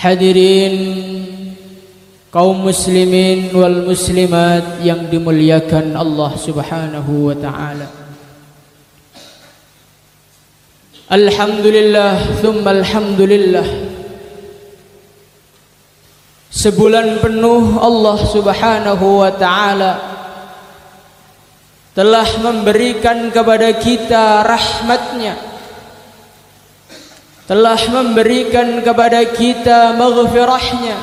Hadirin kaum muslimin wal muslimat yang dimuliakan Allah Subhanahu wa taala. Alhamdulillah thumma alhamdulillah. Sebulan penuh Allah Subhanahu wa taala telah memberikan kepada kita rahmatnya, telah memberikan kepada kita maghfirahnya,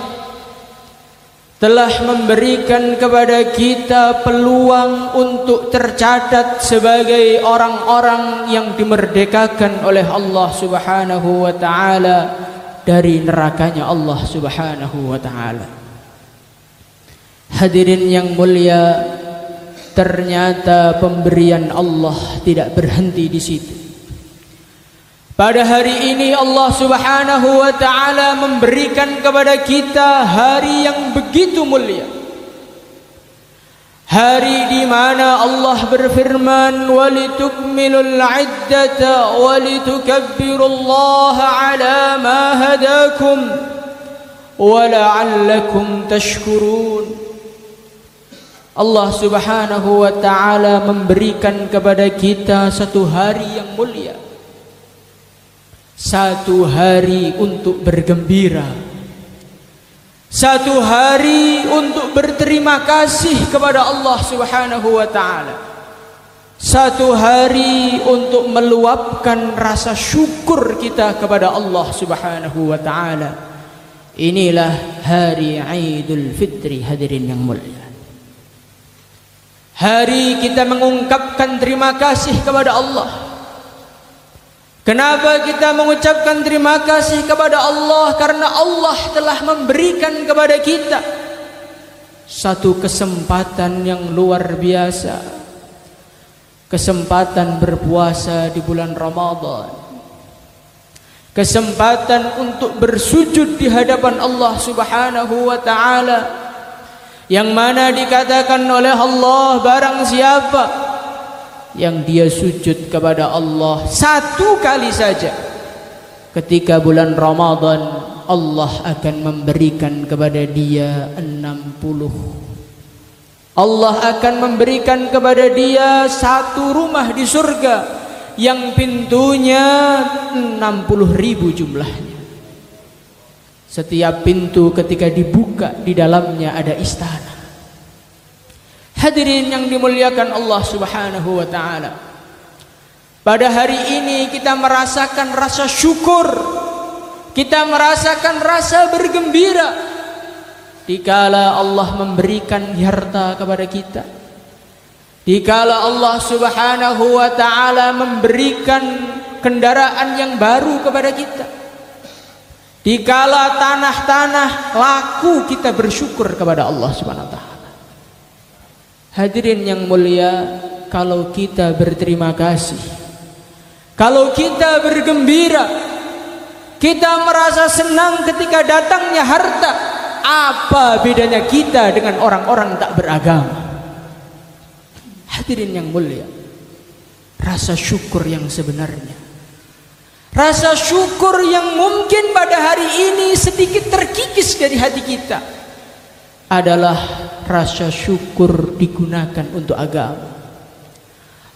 telah memberikan kepada kita peluang untuk tercatat sebagai orang-orang yang dimerdekakan oleh Allah Subhanahu wa taala dari nerakanya Allah Subhanahu wa taala. Hadirin yang mulia, ternyata pemberian Allah tidak berhenti di situ. Pada hari ini Allah Subhanahu wa taala memberikan kepada kita hari yang begitu mulia. Hari di mana Allah berfirman, "Walitukmilul 'iddata walitukabbirullaha 'ala ma hadakum wa la'allakum tashkurun." Allah Subhanahu wa taala memberikan kepada kita satu hari yang mulia, satu hari untuk bergembira, satu hari untuk berterima kasih kepada Allah Subhanahu wa taala, satu hari untuk meluapkan rasa syukur kita kepada Allah Subhanahu wa taala. Inilah hari Idul Fitri, hadirin yang mulia. Hari kita mengungkapkan terima kasih kepada Allah. Kenapa kita mengucapkan terima kasih kepada Allah? Karena Allah telah memberikan kepada kita satu kesempatan yang luar biasa, kesempatan berpuasa di bulan Ramadan, kesempatan untuk bersujud di hadapan Allah Subhanahu wa taala, yang mana dikatakan oleh Allah, barang siapa yang dia sujud kepada Allah satu kali saja ketika bulan Ramadan, Allah akan memberikan kepada dia 60. Allah akan memberikan kepada dia satu rumah di surga yang pintunya 60.000 jumlahnya. Setiap pintu ketika dibuka di dalamnya ada istana. Hadirin yang dimuliakan Allah Subhanahu wa taala, pada hari ini kita merasakan rasa syukur, kita merasakan rasa bergembira dikala Allah memberikan harta kepada kita, dikala Allah Subhanahu wa taala memberikan kendaraan yang baru kepada kita, dikala tanah-tanah laku, kita bersyukur kepada Allah Subhanahu wa taala. Hadirin yang mulia, kalau kita berterima kasih, kalau kita bergembira, kita merasa senang ketika datangnya harta, apa bedanya kita dengan orang-orang tak beragama? Hadirin yang mulia, rasa syukur yang sebenarnya, rasa syukur yang mungkin pada hari ini sedikit terkikis dari hati kita, adalah rasa syukur digunakan untuk agama.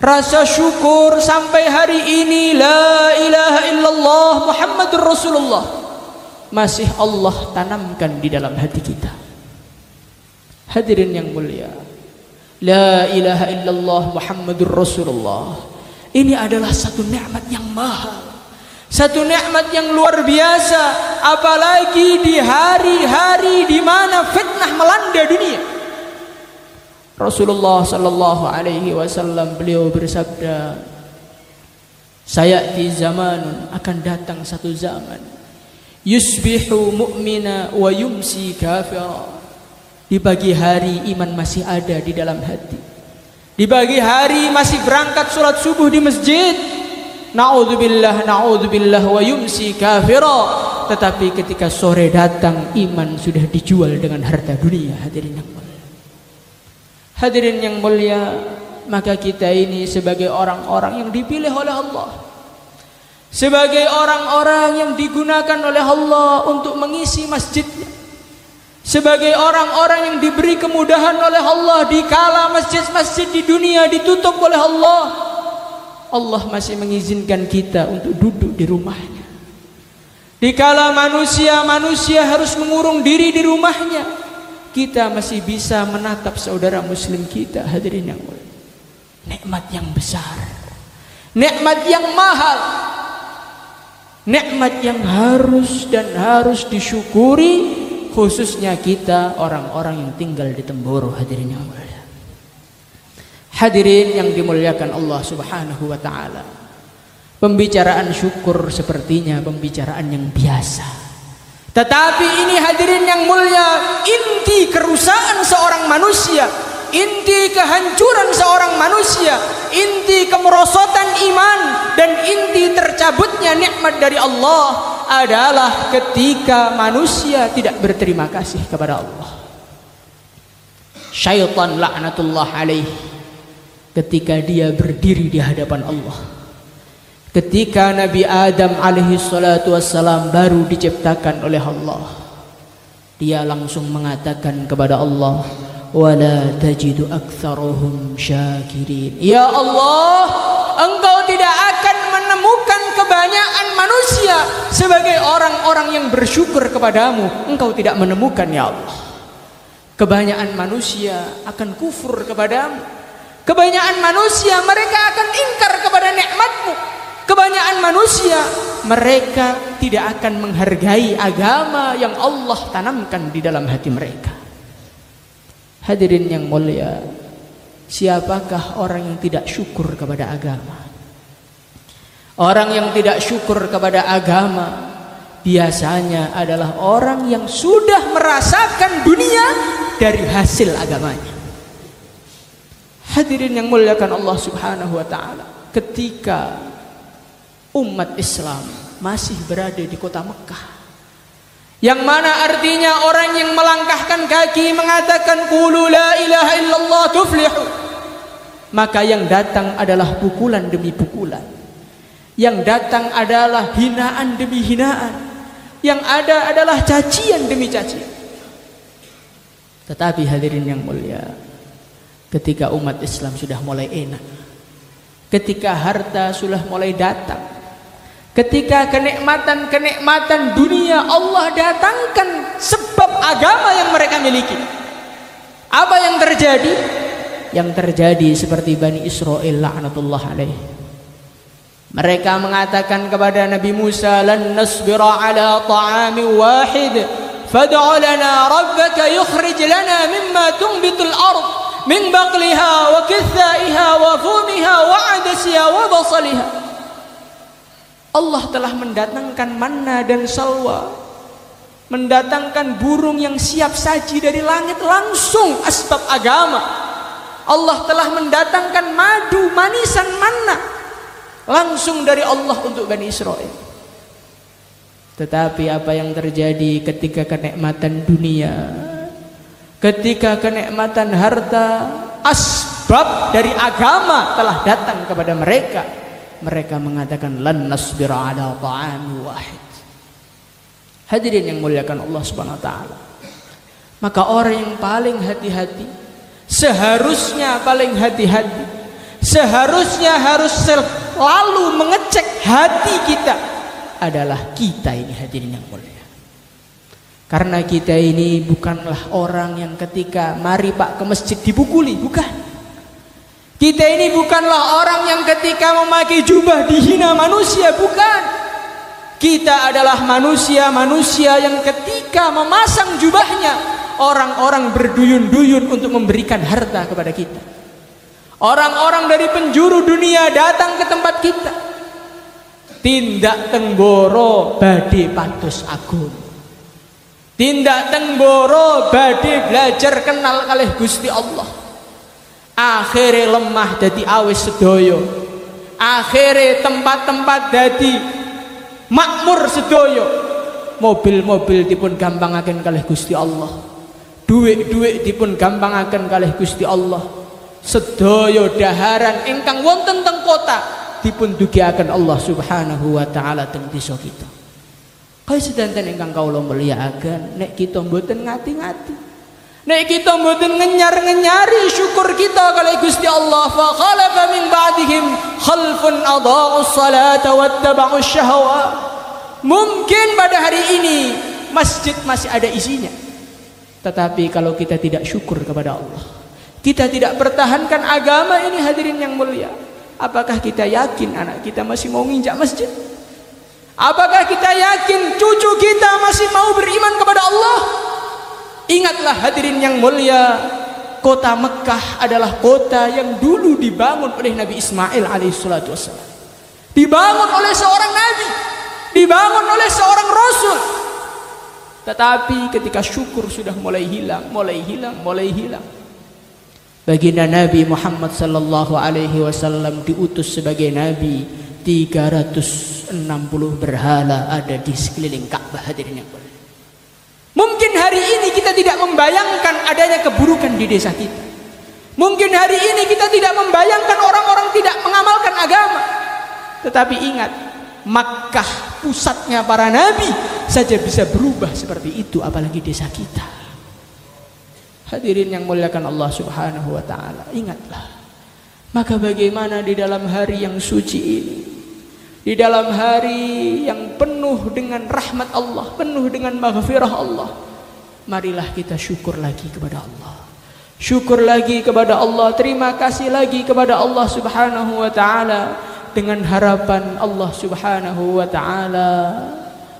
Rasa syukur sampai hari ini la ilaha illallah Muhammadur Rasulullah masih Allah tanamkan di dalam hati kita. Hadirin yang mulia, la ilaha illallah Muhammadur Rasulullah ini adalah satu nikmat yang mahal, satu nikmat yang luar biasa, apalagi di hari-hari di mana fitnah melanda dunia. Rasulullah sallallahu alaihi wasallam beliau bersabda, "Sayati zamanun, akan datang satu zaman, yusbihu mu'mina wa yumsi kafira." Di pagi hari iman masih ada di dalam hati, di pagi hari masih berangkat sholat subuh di masjid, na'udzubillah na'udzubillah, wa yumsi kafira, tetapi ketika sore datang iman sudah dijual dengan harta dunia. Hadirin yang mulia, hadirin yang mulia, maka kita ini sebagai orang-orang yang dipilih oleh Allah, sebagai orang-orang yang digunakan oleh Allah untuk mengisi masjidnya, sebagai orang-orang yang diberi kemudahan oleh Allah dikala masjid-masjid di dunia ditutup oleh Allah, Allah masih mengizinkan kita untuk duduk di rumahnya. Dikala manusia harus mengurung diri di rumahnya, kita masih bisa menatap saudara muslim kita. Hadirin yang mulia, nikmat yang besar, nikmat yang mahal, nikmat yang harus disyukuri, khususnya kita orang-orang yang tinggal di Temboro. Hadirin yang mulia, hadirin yang dimuliakan Allah Subhanahu wa taala. Pembicaraan syukur sepertinya pembicaraan yang biasa, tetapi ini hadirin yang mulia, inti kerusakan seorang manusia, inti kehancuran seorang manusia, inti kemerosotan iman, dan inti tercabutnya nikmat dari Allah adalah ketika manusia tidak berterima kasih kepada Allah. Syaitan laknatullah alaih, ketika dia berdiri di hadapan Allah, ketika Nabi Adam alaihi salatu wassalam baru diciptakan oleh Allah, dia langsung mengatakan kepada Allah, wala tajidu aktsaruhum syakirin. Ya Allah, Engkau tidak akan menemukan kebanyakan manusia sebagai orang-orang yang bersyukur kepadamu. Engkau tidak menemukan, ya Allah. Kebanyakan manusia akan kufur kepadamu. Kebanyakan manusia mereka akan ingkar kepada nikmatmu. Kebanyakan manusia mereka tidak akan menghargai agama yang Allah tanamkan di dalam hati mereka. Hadirin yang mulia, siapakah orang yang tidak syukur kepada agama? Orang yang tidak syukur kepada agama biasanya adalah orang yang sudah merasakan dunia dari hasil agamanya. Hadirin yang muliakan Allah Subhanahu wa taala, ketika umat Islam masih berada di kota Mekah, yang mana artinya orang yang melangkahkan kaki mengatakan qulu la ilaha illallah tuflihu, maka yang datang adalah pukulan demi pukulan, yang datang adalah hinaan demi hinaan, yang ada adalah cacian demi cacian. Tetapi hadirin yang mulia, ketika umat Islam sudah mulai enak, ketika harta sudah mulai datang, ketika kenikmatan dunia Allah datangkan sebab agama yang mereka miliki, apa yang terjadi? Yang terjadi seperti Bani Israel laknatullah alaih. Mereka mengatakan kepada Nabi Musa, lan nasbira ala ta'amin wahid fad'u lana rabbaka yukhrij lana mimma tunbitul ard min baqliha wa kithaiha wa fumiha wa adasiha wa basaliha. Allah telah mendatangkan manna dan salwa, mendatangkan burung yang siap saji dari langit langsung asbab agama. Allah telah mendatangkan madu, manisan, manna langsung dari Allah untuk Bani Israel. Tetapi apa yang terjadi ketika kenikmatan dunia, ketika kenikmatan harta, asbab dari agama telah datang kepada mereka, mereka mengatakan lan nasbira ala ta'am wahid. Hadirin yang muliakan Allah Subhanahu wa taala, maka orang yang paling hati-hati, seharusnya paling hati-hati, seharusnya harus selalu mengecek hati kita adalah kita ini. Hadirin yang mulia, karena kita ini bukanlah orang yang ketika mari Pak ke masjid dipukuli, bukan. Kita ini bukanlah orang yang ketika memakai jubah dihina manusia, bukan. Kita adalah manusia-manusia yang ketika memasang jubahnya, orang-orang berduyun-duyun untuk memberikan harta kepada kita. Orang-orang dari penjuru dunia datang ke tempat kita. Tindak tenggoro badhe pados agung. Tindak tenggoro badhe belajar kenal kalih Gusti Allah. Akhirnya lemah dadi awis sedoyo, akhirnya tempat-tempat dadi makmur sedoyo, mobil-mobil dipun gampangaken kalih Gusti Allah, duit-duit dipun gampangaken kalih Gusti Allah, sedoyo daharan ingkang wonten teng kota dipun dugiaken Allah Subhanahu wa taala teng desa kita. Kaya sedanten ingkang kawula mulyakaken, nek kita mboten ngati-ngati, nek kita mboten ngenyar-ngenyari syukur kita kali Gusti Allah, fa khalafa min ba'dihim khalfun adaa'us salata wattaba'us syahawat. Mungkin pada hari ini masjid masih ada isinya, tetapi kalau kita tidak syukur kepada Allah, kita tidak pertahankan agama ini, hadirin yang mulia, apakah kita yakin anak kita masih mau nginjak masjid? Apakah kita yakin cucu kita masih mau beriman kepada Allah? Ingatlah hadirin yang mulia, kota Mekah adalah kota yang dulu dibangun oleh Nabi Ismail alaihissalatu wassalam, dibangun oleh seorang nabi, dibangun oleh seorang rasul. Tetapi ketika syukur sudah mulai hilang, baginda Nabi Muhammad sallallahu alaihi wasallam diutus sebagai nabi, 360 berhala ada di sekeliling Ka'bah, hadirin yang mulia. Mungkin hari ini kita tidak membayangkan adanya keburukan di desa kita. Mungkin hari ini kita tidak membayangkan orang-orang tidak mengamalkan agama. Tetapi ingat, Makkah pusatnya para nabi saja bisa berubah seperti itu, apalagi desa kita. Hadirin yang muliakan Allah Subhanahu wa taala, ingatlah. Maka bagaimana di dalam hari yang suci ini, di dalam hari yang penuh dengan rahmat Allah, penuh dengan maghfirah Allah, marilah kita syukur lagi kepada Allah. Syukur lagi kepada Allah, terima kasih lagi kepada Allah Subhanahu wa taala, dengan harapan Allah Subhanahu wa taala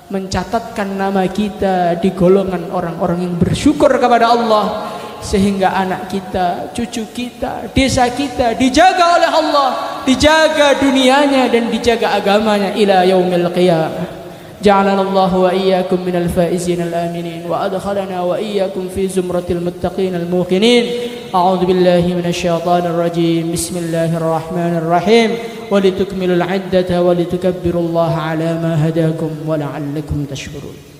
mencatatkan nama kita di golongan orang-orang yang bersyukur kepada Allah, sehingga anak kita, cucu kita, desa kita dijaga oleh Allah, dijaga dunianya dan dijaga agamanya ila yaumil qiyamah. Ja'alana Allah wa iyyakum minal faizin al-aminin wa adkhalana wa iyyakum fi zumratil muttaqin al-muqinin. A'udzu billahi minasy syaithanir rajim. Bismillahirrahmanirrahim. Wa litukmilul 'iddata wa litukabbirullaha 'ala ma hadakum wa la'allakum tashkurun.